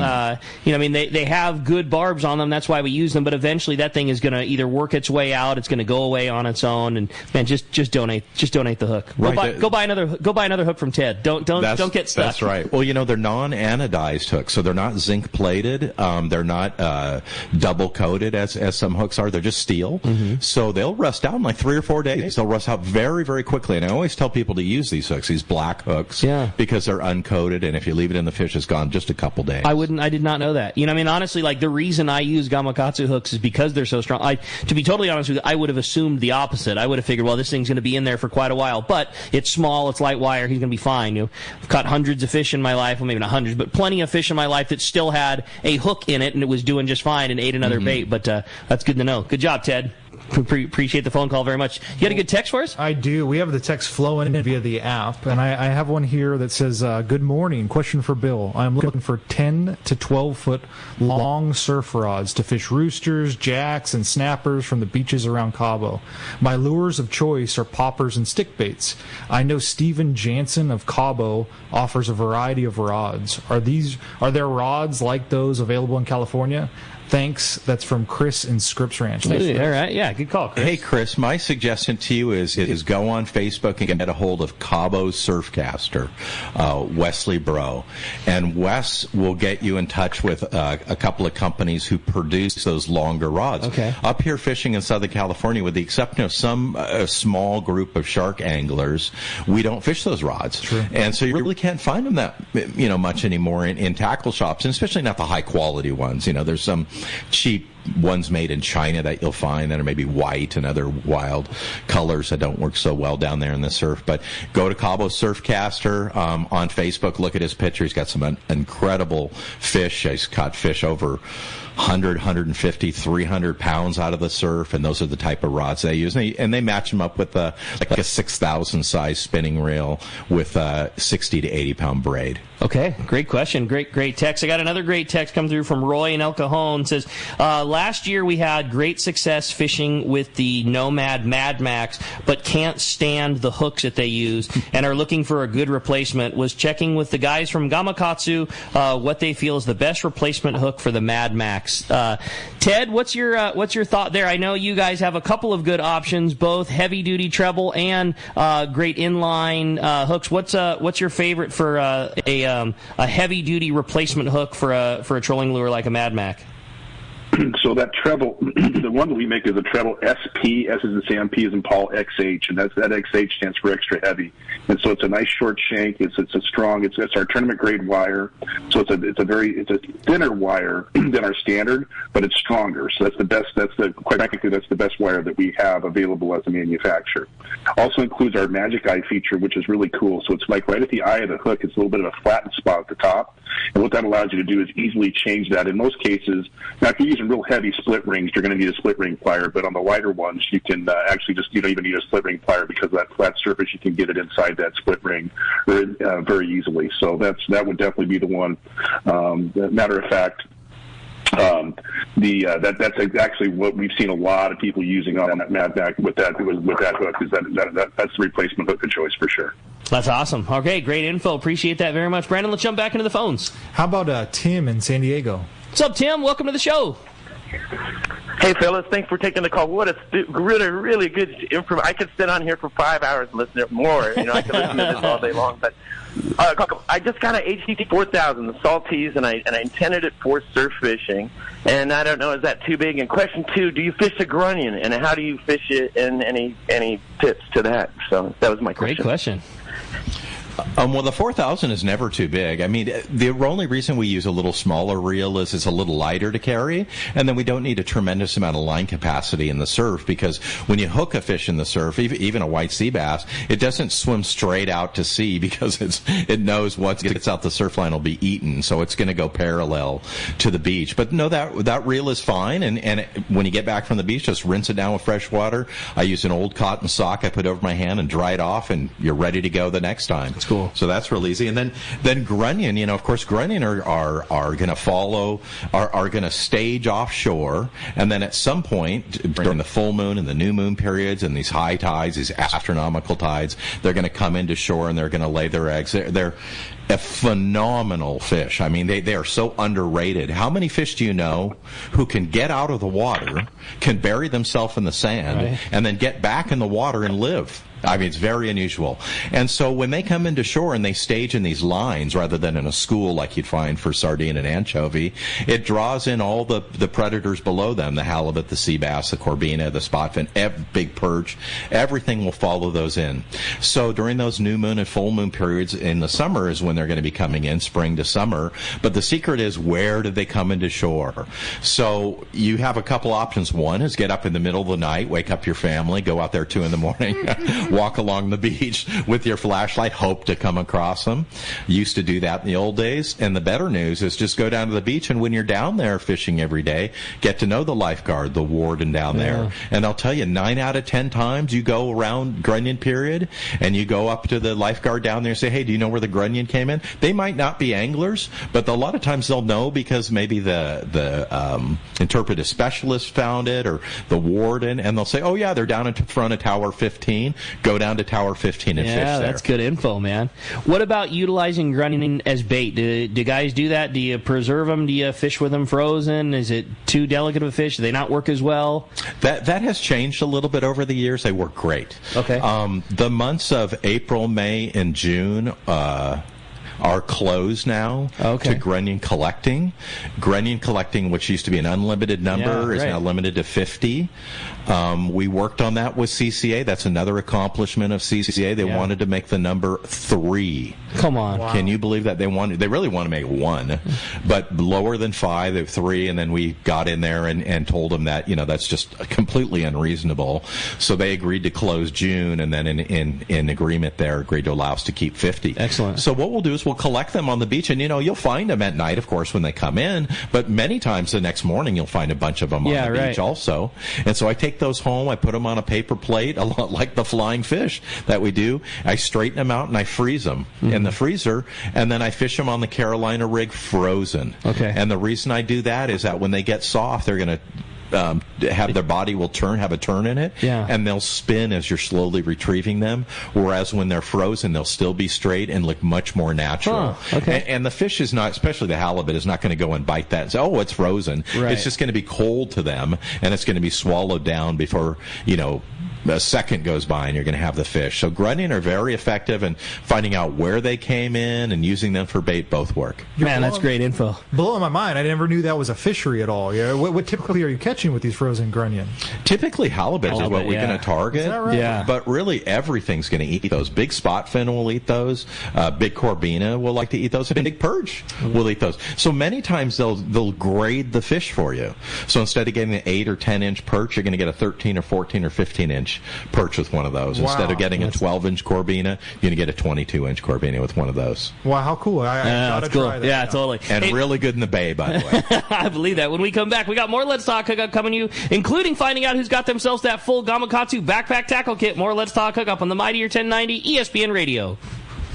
They have good barbs on them. That's why we use them. But eventually, that thing is going to either work its way out. It's going to go away on its own. And man, just donate the hook. Go buy another hook from Ted. Don't get stuck. That's right. Well, they're non-anodized hooks, so they're not zinc plated. They're not double coated as some hooks are. They're just steel. So they'll rust out in like 3 or 4 days. They'll rust out very, very quickly. And I always tell people to use these hooks, these black hooks, because they're uncoated. And if you leave it in the fish, it's gone just a couple days. I did not know that. Honestly, like the reason I use Gamakatsu hooks is because they're so strong. To be totally honest with you, I would have assumed the opposite. I would have figured, well, this thing's going to be in there for quite a while. But it's small, it's light wire, he's going to be fine. I've caught hundreds of fish in my life, well, maybe not hundreds, but plenty of fish in my life that still had a hook in it, and it was doing just fine and ate another bait. But that's good to know. Good job, Ted. Appreciate the phone call very much. You had a good text for us? I do. We have the text flowing in via the app, and I have one here that says, good morning. Question for Bill. I'm looking for 10 to 12-foot long surf rods to fish roosters, jacks, and snappers from the beaches around Cabo. My lures of choice are poppers and stick baits. I know Steven Jansen of Cabo offers a variety of rods. Are there rods like those available in California? Thanks. That's from Chris in Scripps Ranch. All right. Yeah, good call, Chris. Hey, Chris, my suggestion to you is go on Facebook and get a hold of Cabo Surfcaster, Wesley Bro. And Wes will get you in touch with a couple of companies who produce those longer rods. Okay. Up here fishing in Southern California, with the exception of some small group of shark anglers, we don't fish those rods. True. And so you really can't find them that much anymore in tackle shops, and especially not the high-quality ones. There's some cheap ones made in China that you'll find that are maybe white and other wild colors that don't work so well down there in the surf. But go to Cabo Surfcaster on Facebook. Look at his picture. He's got some incredible fish. He's caught fish over 100, 150, 300 pounds out of the surf, and those are the type of rods they use. And they match them up with a 6,000 size spinning reel with a 60 to 80 pound braid. Okay, great question. Great text. I got another great text come through from Roy in El Cajon. It says, last year we had great success fishing with the Nomad Mad Max, but can't stand the hooks that they use and are looking for a good replacement. Was checking with the guys from Gamakatsu what they feel is the best replacement hook for the Mad Max. Ted, what's your thought there? I know you guys have a couple of good options, both heavy duty treble and great inline hooks. What's your favorite for a heavy duty replacement hook for a trolling lure like a Mad Mac? So that treble, the one that we make is a treble SP, S is in Sam, P is in Paul, XH, and that XH stands for extra heavy. And so it's a nice short shank. It's a strong. It's our tournament grade wire. So it's a thinner wire than our standard, but it's stronger. So that's the best. Quite frankly, that's the best wire that we have available as a manufacturer. Also includes our Magic Eye feature, which is really cool. So it's like right at the eye of the hook. It's a little bit of a flattened spot at the top. And what that allows you to do is easily change that. In most cases, now if you're using real heavy split rings, you're going to need a split ring plier. But on the lighter ones, you can actually you don't even need a split ring plier because of that flat surface. You can get it inside that split ring very easily. So that would definitely be the one. Matter of fact, that's actually what we've seen a lot of people using on that Mad Mac with that hook. Is that's the replacement hook of choice for sure. That's awesome. Okay, great info. Appreciate that very much, Brandon. Let's jump back into the phones. How about Tim in San Diego? What's up, Tim? Welcome to the show. Hey, fellas. Thanks for taking the call. What a really, really good information. I could sit on here for 5 hours and listen to more. I could listen to this all day long. But I just got an HTT 4000, the Saltese, and I intended it for surf fishing. And I don't know, is that too big? And question 2, do you fish the grunion? And how do you fish it? And any tips to that? So that was my question. Great question. Well, the 4000 is never too big. I mean, the only reason we use a little smaller reel is it's a little lighter to carry, and then we don't need a tremendous amount of line capacity in the surf, because when you hook a fish in the surf, even a white sea bass, it doesn't swim straight out to sea because it knows what gets out the surf line will be eaten, so it's going to go parallel to the beach. But no, that reel is fine, and when you get back from the beach, just rinse it down with fresh water. I use an old cotton sock I put over my hand and dry it off, and you're ready to go the next time. That's cool. So that's real easy. And then grunion, of course, grunion are going to follow, are going to stage offshore, and then at some point during the full moon and the new moon periods and these high tides, these astronomical tides, they're going to come into shore and they're going to lay their eggs. They're a phenomenal fish. I mean, they are so underrated. How many fish do you know who can get out of the water, can bury themselves in the sand, and then get back in the water and live? I mean, it's very unusual. And so when they come into shore and they stage in these lines rather than in a school like you'd find for sardine and anchovy, it draws in all the predators below them, the halibut, the sea bass, the corbina, the spotfin, big perch. Everything will follow those in. So during those new moon and full moon periods in the summer is when they're going to be coming in, spring to summer. But the secret is, where did they come into shore? So you have a couple options. One is get up in the middle of the night, wake up your family, go out there 2 a.m, walk along the beach with your flashlight, hope to come across them. Used to do that in the old days. And the better news is just go down to the beach, and when you're down there fishing every day, get to know the lifeguard, the warden down there. And I'll tell you, 9 out of 10 times you go around grunion period and you go up to the lifeguard down there and say, hey, do you know where the grunion came in? They might not be anglers, but a lot of times they'll know because maybe the interpretive specialist found it, or the warden, and they'll say, oh yeah, they're down in front of Tower 15. Go down to Tower 15 and fish there. Yeah, that's good info, man. What about utilizing grunion as bait? Do guys do that? Do you preserve them? Do you fish with them frozen? Is it too delicate of a fish? Do they not work as well? That has changed a little bit over the years. They work great. Okay. The months of April, May, and June are closed now to grunion collecting. Grunion collecting, which used to be an unlimited number, is now limited to 50. We worked on that with CCA. That's another accomplishment of CCA. They wanted to make the number 3. Come on. Wow. Can you believe that? They really want to make 1, but lower than 5, they're 3, and then we got in there and told them that, that's just completely unreasonable. So they agreed to close June, and then in agreement there agreed to allow us to keep 50. Excellent. So what we'll do is we'll collect them on the beach, and you'll find them at night, of course, when they come in, but many times the next morning you'll find a bunch of them on the beach also. And so I take those home, I put them on a paper plate, a lot like the flying fish that we do. I straighten them out and I freeze them in the freezer, and then I fish them on the Carolina rig frozen. Okay. And the reason I do that is that when they get soft, they're going to have their body will have a turn in it, and they'll spin as you're slowly retrieving them, whereas when they're frozen they'll still be straight and look much more natural. And the fish is not, especially the halibut, is not going to go and bite that and say, oh, it's frozen. It's just going to be cold to them, and it's going to be swallowed down before a second goes by and you're going to have the fish. So grunion are very effective, and finding out where they came in and using them for bait both work. Man, that's great info. Blowing my mind. I never knew that was a fishery at all. What typically are you catching with these frozen grunion? Typically halibut is what we're going to target. Is that right? Yeah. But really everything's going to eat those. Big spotfin will eat those. Big corbina will like to eat those. And big perch will eat those. So many times they'll grade the fish for you. So instead of getting an 8 or 10 inch perch, you're going to get a 13 or 14 or 15 inch perch with one of those. Wow. Instead of getting a 12-inch corbina, you're going to get a 22-inch corbina with one of those. Wow, how cool. I gotta try that. Yeah, totally. And really good in the bay, by the way. I believe that. When we come back, we got more Let's Talk Hookup coming to you, including finding out who's got themselves that full Gamakatsu backpack tackle kit. More Let's Talk Hookup on the Mightier 1090 ESPN Radio.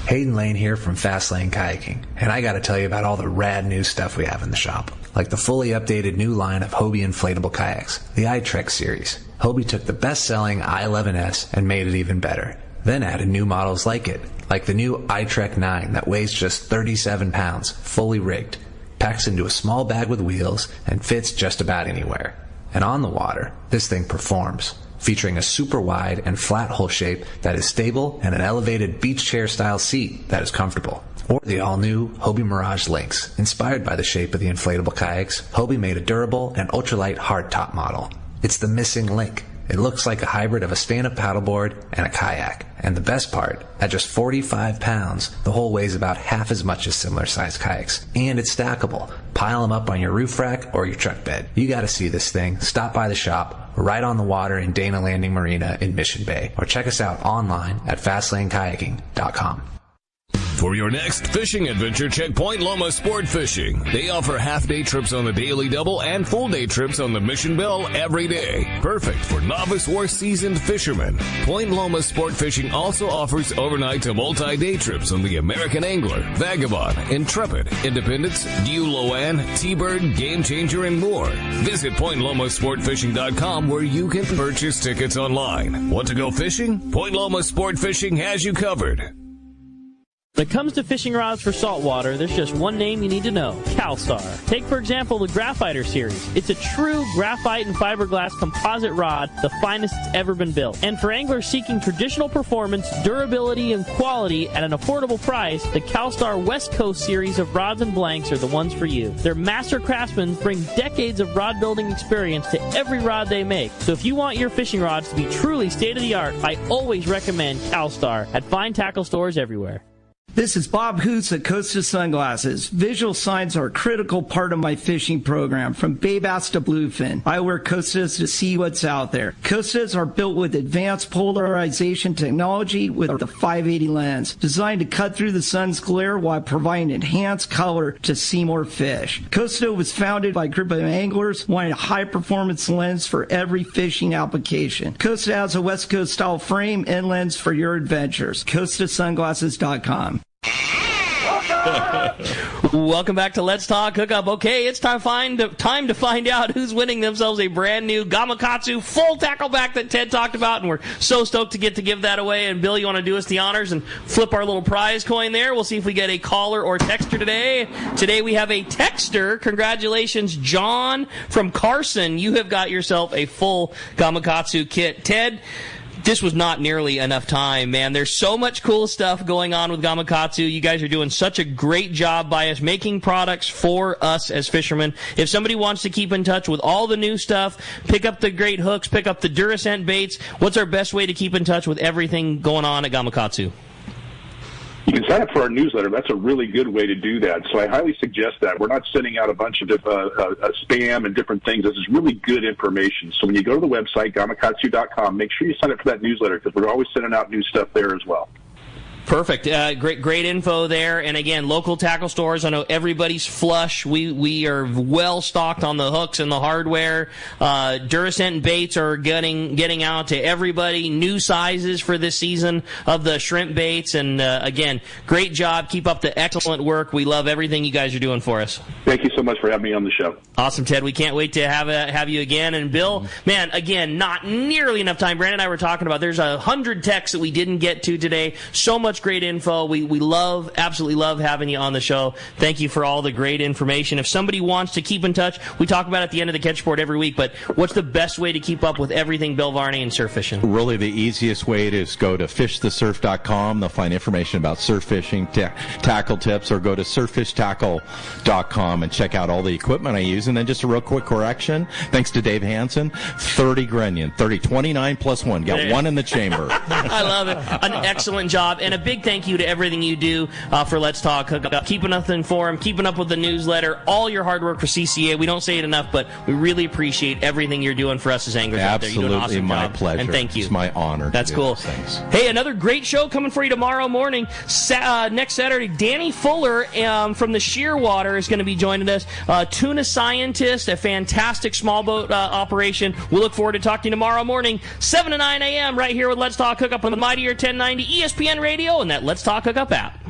Hayden Lane here from Fastlane Kayaking, and I got to tell you about all the rad new stuff we have in the shop, like the fully updated new line of Hobie inflatable kayaks, the iTrek series. Hobie took the best-selling i11S and made it even better, then added new models like it, like the new iTrek 9 that weighs just 37 pounds, fully rigged, packs into a small bag with wheels, and fits just about anywhere. And on the water, this thing performs, featuring a super wide and flat hull shape that is stable and an elevated beach chair style seat that is comfortable. Or the all-new Hobie Mirage Lynx. Inspired by the shape of the inflatable kayaks, Hobie made a durable and ultralight hardtop model. It's the missing link. It looks like a hybrid of a stand-up paddleboard and a kayak. And the best part, at just 45 pounds, the hull weighs about half as much as similar-sized kayaks. And it's stackable. Pile them up on your roof rack or your truck bed. You gotta see this thing. Stop by the shop, right on the water in Dana Landing Marina in Mission Bay. Or check us out online at FastlaneKayaking.com. For your next fishing adventure, check Point Loma Sport Fishing. They offer half-day trips on the Daily Double and full-day trips on the Mission Bell every day. Perfect for novice or seasoned fishermen. Point Loma Sport Fishing also offers overnight to multi-day trips on the American Angler, Vagabond, Intrepid, Independence, Diu-Loan, T-Bird, Game Changer, and more. Visit PointLomaSportFishing.com where you can purchase tickets online. Want to go fishing? Point Loma Sport Fishing has you covered. When it comes to fishing rods for saltwater, there's just one name you need to know, CalStar. Take, for example, the Graphiter series. It's a true graphite and fiberglass composite rod, the finest it's ever been built. And for anglers seeking traditional performance, durability, and quality at an affordable price, the CalStar West Coast series of rods and blanks are the ones for you. Their master craftsmen bring decades of rod building experience to every rod they make. So if you want your fishing rods to be truly state-of-the-art, I always recommend CalStar at fine tackle stores everywhere. This is Bob Hoots at Costa Sunglasses. Visual signs are a critical part of my fishing program, from bay bass to bluefin. I wear Costas to see what's out there. Costas are built with advanced polarization technology with the 580 lens, designed to cut through the sun's glare while providing enhanced color to see more fish. Costa was founded by a group of anglers wanting a high-performance lens for every fishing application. Costa has a West Coast style frame and lens for your adventures. CostaSunglasses.com. Welcome back to Let's Talk Hookup. Okay, it's time to find out who's winning themselves a brand new Gamakatsu full tackleback that Ted talked about, and we're so stoked to get to give that away. And Bill, you want to do us the honors and flip our little prize coin there? We'll see if we get a caller or texter today. Today we have a texter. Congratulations, John from Carson. You have got yourself a full Gamakatsu kit. Ted, this was not nearly enough time, man. There's so much cool stuff going on with Gamakatsu. You guys are doing such a great job by us, making products for us as fishermen. If somebody wants to keep in touch with all the new stuff, pick up the great hooks, pick up the Duracent baits, what's our best way to keep in touch with everything going on at Gamakatsu? You can sign up for our newsletter. That's a really good way to do that. So I highly suggest that. We're not sending out a bunch of spam and different things. This is really good information. So when you go to the website, gamakatsu.com, make sure you sign up for that newsletter because we're always sending out new stuff there as well. Perfect. Great info there. And again, local tackle stores. I know everybody's flush. We are well stocked on the hooks and the hardware. Duracent baits are getting out to everybody. New sizes for this season of the shrimp baits. And again, great job. Keep up the excellent work. We love everything you guys are doing for us. Thank you so much for having me on the show. Awesome, Ted. We can't wait to have you again. And Bill, man, again, not nearly enough time. Brandon and I were talking about there's 100 texts that we didn't get to today. So much great info. We absolutely love having you on the show. Thank you for all the great information. If somebody wants to keep in touch, we talk about it at the end of the Catch Report every week, but what's the best way to keep up with everything Bill Varney and surf fishing? Really, the easiest way is go to fishthesurf.com. They'll find information about surf fishing, tackle tips, or go to surffishtackle.com and check out all the equipment I use. And then just a real quick correction. Thanks to Dave Hansen, 30 Grenion, 29 plus 1. Got one in the chamber. I love it. An excellent job. And a big thank you to everything you do for Let's Talk Hookup. Keeping us informed, keeping up with the newsletter, all your hard work for CCA. We don't say it enough, but we really appreciate everything you're doing for us as anglers out there. You're doing an awesome my job. pleasure. And thank you. It's my honor. That's cool. Hey, another great show coming for you tomorrow morning. Next Saturday, Danny Fuller from the Shearwater is going to be joining us. Tuna scientist, a fantastic small boat operation. We'll look forward to talking to you tomorrow morning, 7 to 9 a.m. right here with Let's Talk Hookup on the Mightier 1090 ESPN Radio and that Let's Talk Hookup app.